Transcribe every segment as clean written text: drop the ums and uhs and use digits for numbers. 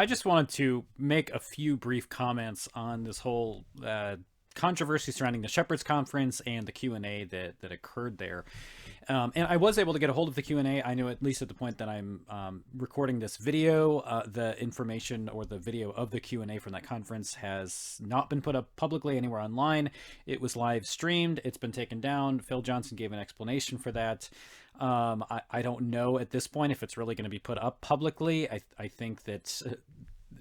I just wanted to make a few brief comments on this whole controversy surrounding the Shepherds Conference and the Q&A that occurred there. And I was able to get a hold of the Q&A. I know at least at the point that I'm recording this video, the information or the video of the Q&A from that conference has not been put up publicly anywhere online. It was live streamed. It's been taken down. Phil Johnson gave an explanation for that. I don't know at this point if it's really going to be put up publicly. I think that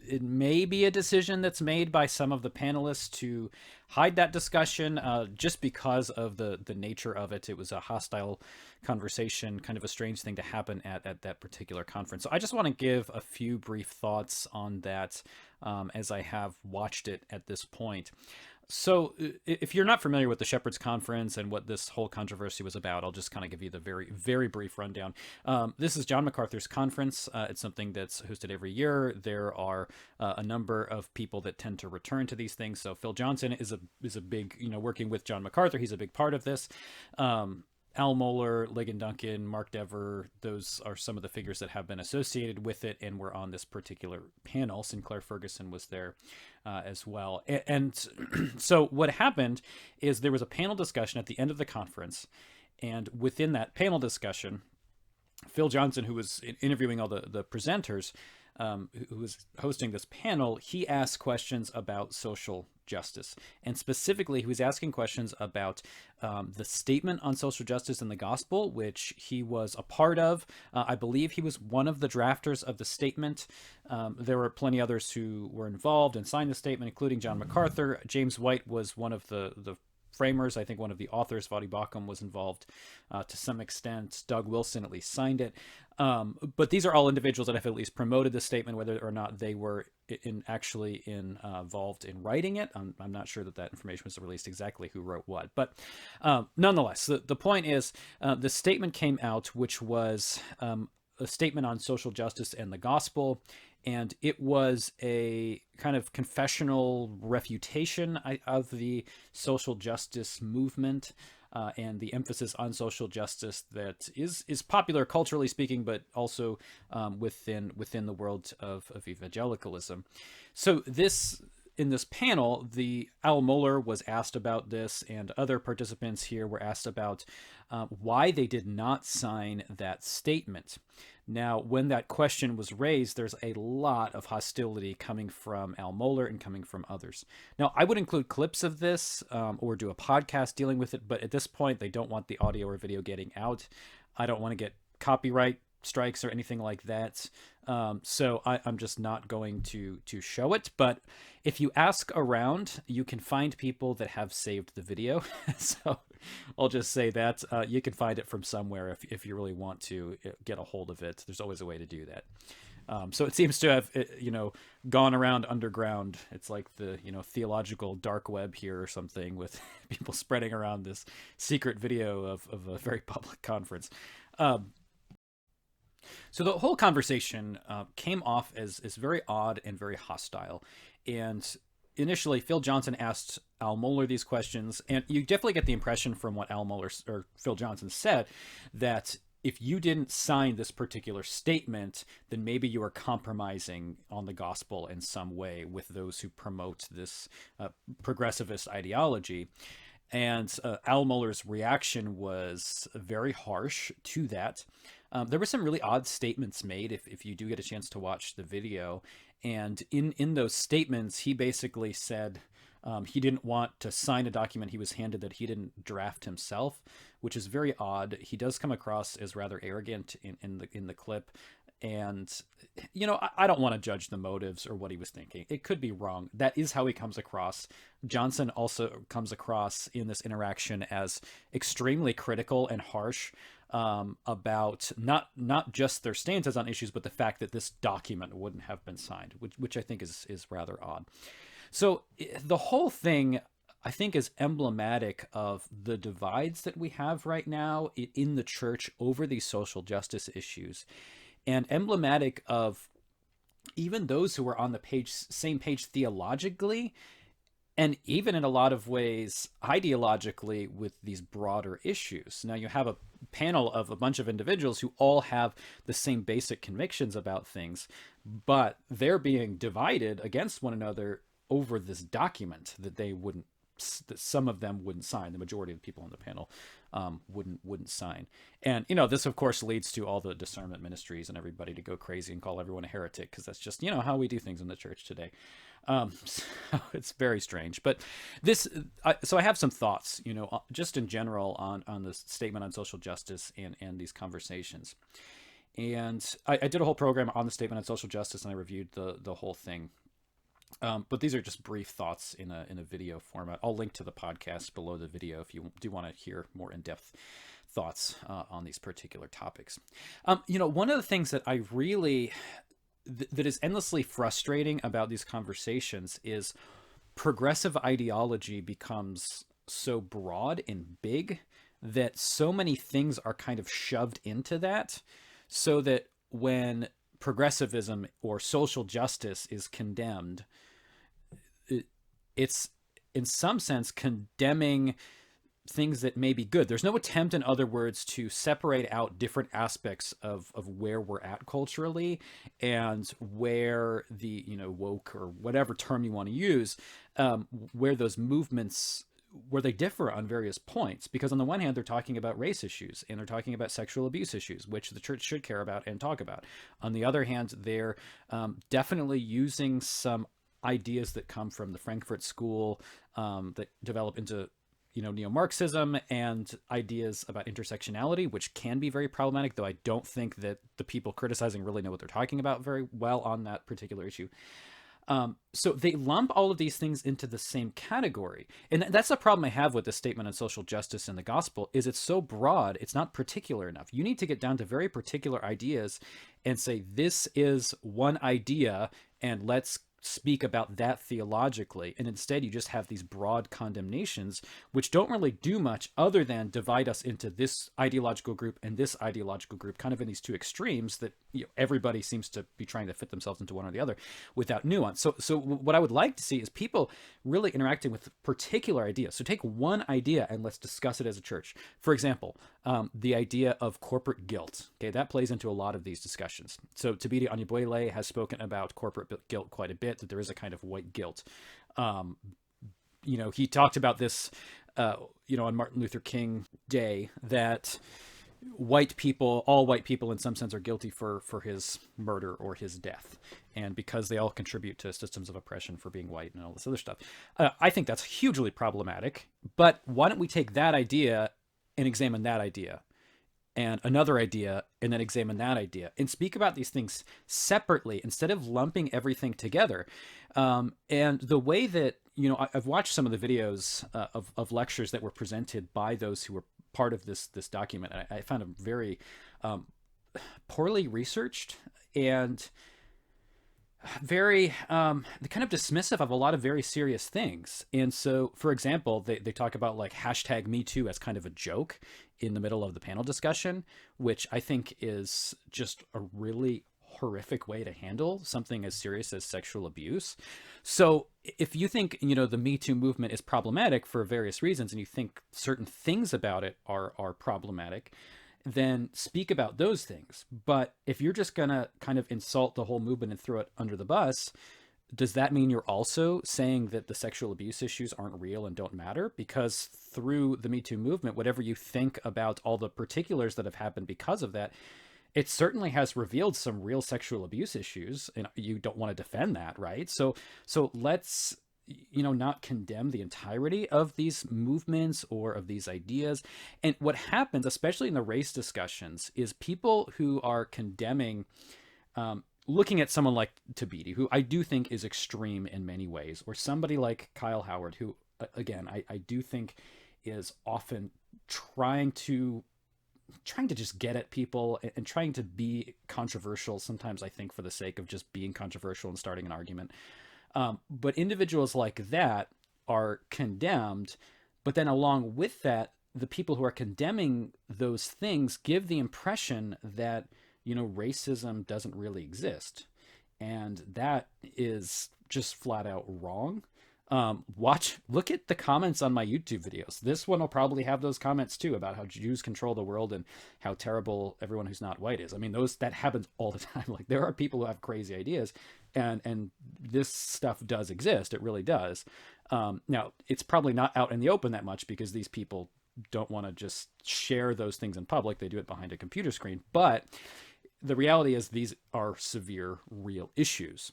it may be a decision that's made by some of the panelists to hide that discussion just because of the nature of it. It was a hostile conversation, kind of a strange thing to happen at that particular conference. So I just want to give a few brief thoughts on that as I have watched it at this point. So if you're not familiar with the Shepherds Conference and what this whole controversy was about, I'll just kind of give you the very, very brief rundown. This is John MacArthur's conference. It's something that's hosted every year. There are a number of people that tend to return to these things. So Phil Johnson is a big, working with John MacArthur, he's a big part of this. Al Mohler, Ligon Duncan, Mark Dever, those are some of the figures that have been associated with it and were on this particular panel. Sinclair Ferguson was there as well. And so what happened is there was a panel discussion at the end of the conference. And within that panel discussion, Phil Johnson, who was interviewing all the presenters, who was hosting this panel, he asked questions about social justice. And specifically, he was asking questions about the statement on social justice in the gospel, which he was a part of. I believe he was one of the drafters of the statement. There were plenty others who were involved and signed the statement, including John MacArthur. James White was one of the framers. I think one of the authors, Vadi Bakum, was involved to some extent. Doug Wilson at least signed it. But these are all individuals that have at least promoted the statement, whether or not they were involved in writing it. I'm not sure that information was released exactly who wrote what. But nonetheless, the point is the statement came out, which was a statement on social justice and the gospel. And it was a kind of confessional refutation of the social justice movement and the emphasis on social justice that is popular culturally speaking, but also within the world of evangelicalism. So in this panel, the Al Mohler was asked about this, and other participants here were asked about why they did not sign that statement. Now, when that question was raised, there's a lot of hostility coming from Al Mohler and coming from others. Now, I would include clips of this or do a podcast dealing with it, but at this point, they don't want the audio or video getting out. I don't want to get copyright strikes or anything like that. So I'm just not going to show it. But if you ask around, you can find people that have saved the video. So I'll just say that you can find it from somewhere if you really want to get a hold of it. There's always a way to do that. So it seems to have, gone around underground. It's like the, theological dark web here or something, with people spreading around this secret video of a very public conference. So the whole conversation came off as very odd and very hostile. And initially, Phil Johnson asked Al Mohler these questions, and you definitely get the impression from what Al Mohler or Phil Johnson said that if you didn't sign this particular statement, then maybe you are compromising on the gospel in some way with those who promote this progressivist ideology. And Al Mohler's reaction was very harsh to that. There were some really odd statements made if you do get a chance to watch the video. And in those statements, he basically said he didn't want to sign a document he was handed that he didn't draft himself, which is very odd. He does come across as rather arrogant in the clip. And, I don't want to judge the motives or what he was thinking. It could be wrong. That is how he comes across. Johnson also comes across in this interaction as extremely critical and harsh about not just their stances on issues, but the fact that this document wouldn't have been signed, which I think is rather odd. So the whole thing, I think, is emblematic of the divides that we have right now in the church over these social justice issues, and emblematic of even those who are on the same page theologically and even in a lot of ways ideologically with these broader issues. Now you have a panel of a bunch of individuals who all have the same basic convictions about things, but they're being divided against one another over this document that they wouldn't, that some of them wouldn't sign. The majority of the people on the panel wouldn't sign. And this of course leads to all the discernment ministries and everybody to go crazy and call everyone a heretic, because that's just how we do things in the church today. So it's very strange. But so I have some thoughts, just in general on this statement on social justice and these conversations. And I did a whole program on the statement on social justice, and I reviewed the whole thing. But these are just brief thoughts in a video format. I'll link to the podcast below the video if you do want to hear more in-depth thoughts on these particular topics. One of the things that I really that is endlessly frustrating about these conversations is progressive ideology becomes so broad and big that so many things are kind of shoved into that, so that when progressivism or social justice is condemned, it's in some sense condemning things that may be good. There's no attempt, in other words, to separate out different aspects of where we're at culturally, and where the woke, or whatever term you want to use, where those movements, where they differ on various points. Because on the one hand, they're talking about race issues and they're talking about sexual abuse issues, which the church should care about and talk about. On the other hand, they're definitely using some ideas that come from the Frankfurt School, that develop into neo-Marxism, and ideas about intersectionality, which can be very problematic, though I don't think that the people criticizing really know what they're talking about very well on that particular issue. So they lump all of these things into the same category. And that's the problem I have with the statement on social justice in the gospel, is it's so broad, it's not particular enough. You need to get down to very particular ideas and say, this is one idea, and let's speak about that theologically. And instead you just have these broad condemnations, which don't really do much other than divide us into this ideological group and this ideological group, kind of in these two extremes that everybody seems to be trying to fit themselves into one or the other without nuance. So what I would like to see is people really interacting with particular ideas. So take one idea and let's discuss it as a church. For example, the idea of corporate guilt. Okay, that plays into a lot of these discussions. So Thabiti Anyabwile has spoken about corporate guilt quite a bit, that there is a kind of white guilt. He talked about this, on Martin Luther King Day, that all white people in some sense are guilty for his murder or his death. And because they all contribute to systems of oppression for being white and all this other stuff. I think that's hugely problematic. But why don't we take that idea and examine that idea, and another idea, and then examine that idea, and speak about these things separately instead of lumping everything together. And the way that, I've watched some of the videos of lectures that were presented by those who were part of this document. I found them very poorly researched and very kind of dismissive of a lot of very serious things. And so, for example, they talk about like #MeToo as kind of a joke in the middle of the panel discussion, which I think is just a really horrific way to handle something as serious as sexual abuse. So if you think, the Me Too movement is problematic for various reasons, and you think certain things about it are problematic, then speak about those things. But if you're just going to kind of insult the whole movement and throw it under the bus, does that mean you're also saying that the sexual abuse issues aren't real and don't matter? Because through the Me Too movement, whatever you think about all the particulars that have happened because of that, it certainly has revealed some real sexual abuse issues, and you don't want to defend that, right? So let's not condemn the entirety of these movements or of these ideas. And what happens, especially in the race discussions, is people who are condemning, looking at someone like Thabiti, who I do think is extreme in many ways, or somebody like Kyle Howard, who, again, I do think is often trying to just get at people and trying to be controversial, sometimes I think for the sake of just being controversial and starting an argument. But individuals like that are condemned, but then along with that, the people who are condemning those things give the impression that, racism doesn't really exist. And that is just flat out wrong. Look at the comments on my YouTube videos. This one will probably have those comments too about how Jews control the world and how terrible everyone who's not white is. I mean, those that happens all the time. Like there are people who have crazy ideas, and this stuff does exist. It really does. Now it's probably not out in the open that much because these people don't want to just share those things in public. They do it behind a computer screen. But the reality is these are severe, real issues.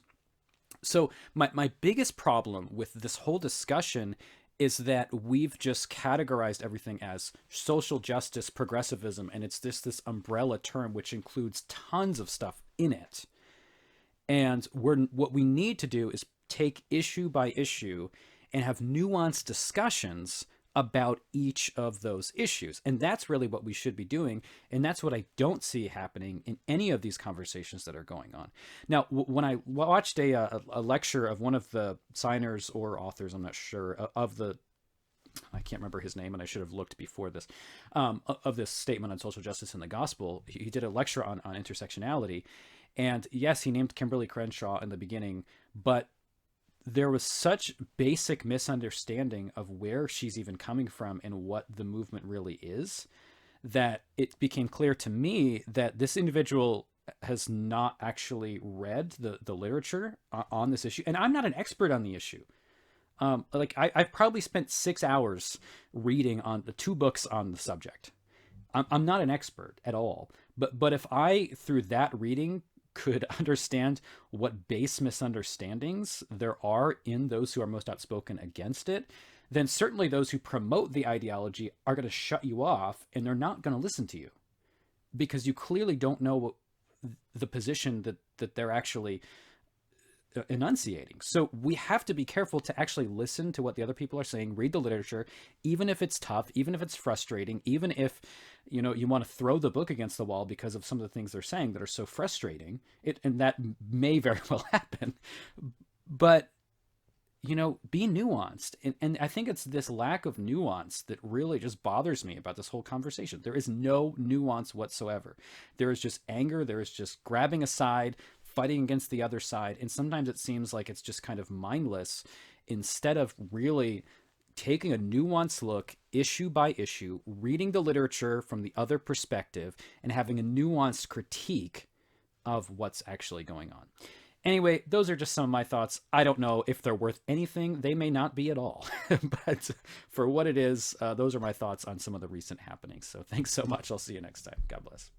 So my biggest problem with this whole discussion is that we've just categorized everything as social justice, progressivism, and it's this umbrella term which includes tons of stuff in it. And what we need to do is take issue by issue and have nuanced discussions about each of those issues. And that's really what we should be doing. And that's what I don't see happening in any of these conversations that are going on. Now, when I watched a lecture of one of the signers or authors, I'm not sure, of the, I can't remember his name, and I should have looked before this, of this statement on social justice in the gospel. He did a lecture on intersectionality. And yes, he named Kimberly Crenshaw in the beginning, but there was such basic misunderstanding of where she's even coming from and what the movement really is that it became clear to me that this individual has not actually read the literature on this issue. And I'm not an expert on the issue. I've probably spent 6 hours reading on the 2 books on the subject. I'm not an expert at all. But if I, through that reading, could understand what base misunderstandings there are in those who are most outspoken against it, then certainly those who promote the ideology are going to shut you off and they're not going to listen to you because you clearly don't know what the position that they're actually enunciating. So we have to be careful to actually listen to what the other people are saying, read the literature, even if it's tough, even if it's frustrating, even if you want to throw the book against the wall because of some of the things they're saying that are so frustrating. And that may very well happen. But be nuanced. And I think it's this lack of nuance that really just bothers me about this whole conversation. There is no nuance whatsoever. There is just anger. There is just grabbing a side, fighting against the other side. And sometimes it seems like it's just kind of mindless instead of really taking a nuanced look issue by issue, reading the literature from the other perspective, and having a nuanced critique of what's actually going on. Anyway, those are just some of my thoughts. I don't know if they're worth anything. They may not be at all. But for what it is, those are my thoughts on some of the recent happenings. So thanks so much. I'll see you next time. God bless.